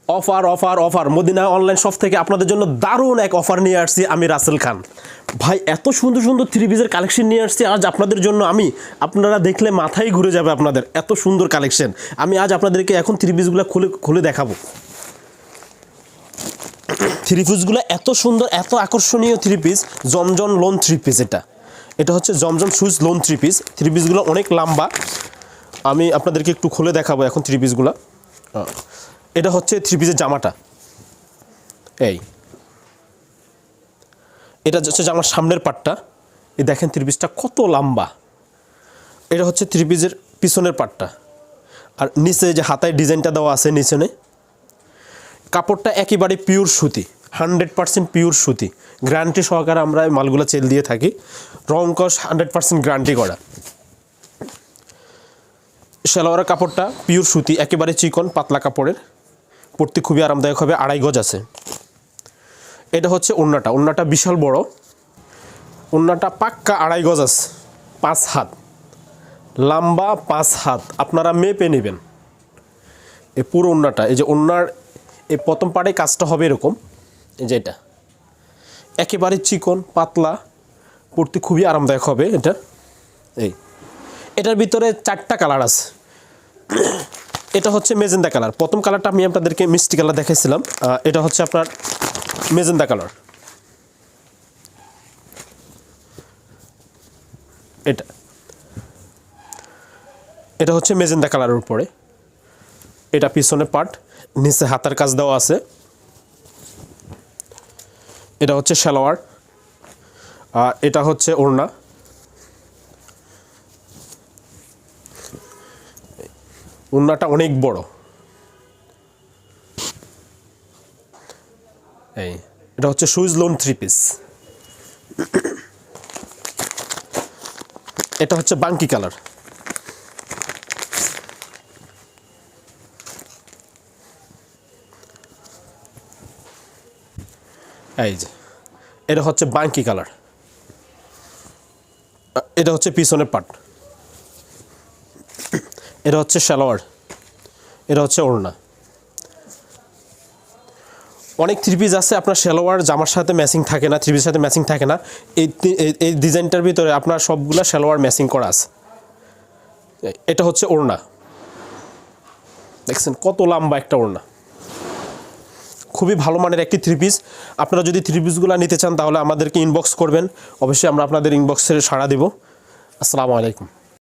Offer offer offer Madina online shop থেকে আপনাদের জন্য দারুণ এক অফার নিয়ে আসছি আমি রাসেল খান ভাই। এত সুন্দর সুন্দর থ্রি পিসের কালেকশন নিয়ে আসছি আজ আপনাদের জন্য আমি, আপনারা দেখলে মাথায় ঘুরে যাবে আপনাদের, এত সুন্দর কালেকশন। আমি আজ আপনাদেরকে এখন থ্রি পিসগুলো খুলে খুলে দেখাবো। থ্রি পিসগুলো এত সুন্দর, এত আকর্ষণীয় three piece, Zamzam lawn three piece. এটা হচ্ছে জমজম শুজ লোন থ্রি পিস। থ্রি পিসগুলো অনেক লম্বা, আমি আপনাদেরকে একটু খুলে দেখাবো এখন থ্রি পিসগুলো। এটা হচ্ছে থ্রি পিসের জামাটা, এটা হচ্ছে জামার সামনের পাটটা, এই দেখেন থ্রি পিসটা কত লম্বা। এটা হচ্ছে থ্রি পিসের পিছনের পাটটা, আর নিচে যে হাতায় ডিজাইনটা দেওয়া আছে নিচনে, কাপড়টা একেবারে পিওর সুতি, 100% পিওর সুতি, গ্যারান্টি সহকারে আমরা এই মালগুলো সেল দিয়ে থাকি। রং কস 100% গ্যারান্টি করা। সালোয়ারের কাপড়টা পিওর সুতি, একেবারে চিকন পাতলা কাপড়ের, পরতে খুবই আরামদায়ক হবে। 2.5 গজ আছে। এটা হচ্ছে ওড়নাটা, ওড়নাটা বিশাল বড়, ওড়নাটা পাক্কা 2.5 গজ আছে, 5 হাত লম্বা, 5 হাত। আপনারা মেপে নেবেন এই পুরো ওড়নাটা। এই যে ওড়নার এই প্রথম পাড়ে কাজটা হবে এরকম, এই যে এটা একেবারে চিকন পাতলা, পরতে খুবই আরামদায়ক হবে এটা। এটার ভিতরে 4টা কালার আছে। এটা হচ্ছে মেজেন্ডা কালার, প্রথম কালারটা আমি আপনাদেরকে মিষ্টি কালার দেখাইছিলাম। এটা হচ্ছে আপনার মেজেন্ডা কালার। এটা হচ্ছে মেজেন্ডা কালারের উপরে, এটা পিছনে পার্ট, নিচে হাতার কাজ দেওয়া আছে। এটা হচ্ছে সালোয়ার, আর এটা হচ্ছে ওড়না। ওড়নাটা অনেক বড়। এটা হচ্ছে শুজ লোন থ্রি পিস। এটা হচ্ছে বাঙ্কি কালার। এই যে এটা হচ্ছে বাঙ্কি কালার। এটা হচ্ছে পিছনের পার্ট, এটা হচ্ছে সালোয়ার, এটা হচ্ছে ওড়না। অনেক থ্রি পিস আছে আপনার সালোয়ার জামার সাথে ম্যাচিং থাকে না, থ্রি পিসের সাথে ম্যাচিং থাকে না। এই ডিজাইনটার ভিতরে আপনার সবগুলো সালোয়ার ম্যাচিং করা আছে। এটা হচ্ছে ওড়না, দেখছেন কত লম্বা একটা ওড়না, খুবই ভালো মানের একটি থ্রি পিস। আপনারা যদি থ্রি পিসগুলো নিতে চান তাহলে আমাদেরকে ইনবক্স করবেন, অবশ্যই আমরা আপনাদের ইনবক্সে সাড়া দেব। আসসালামু আলাইকুম।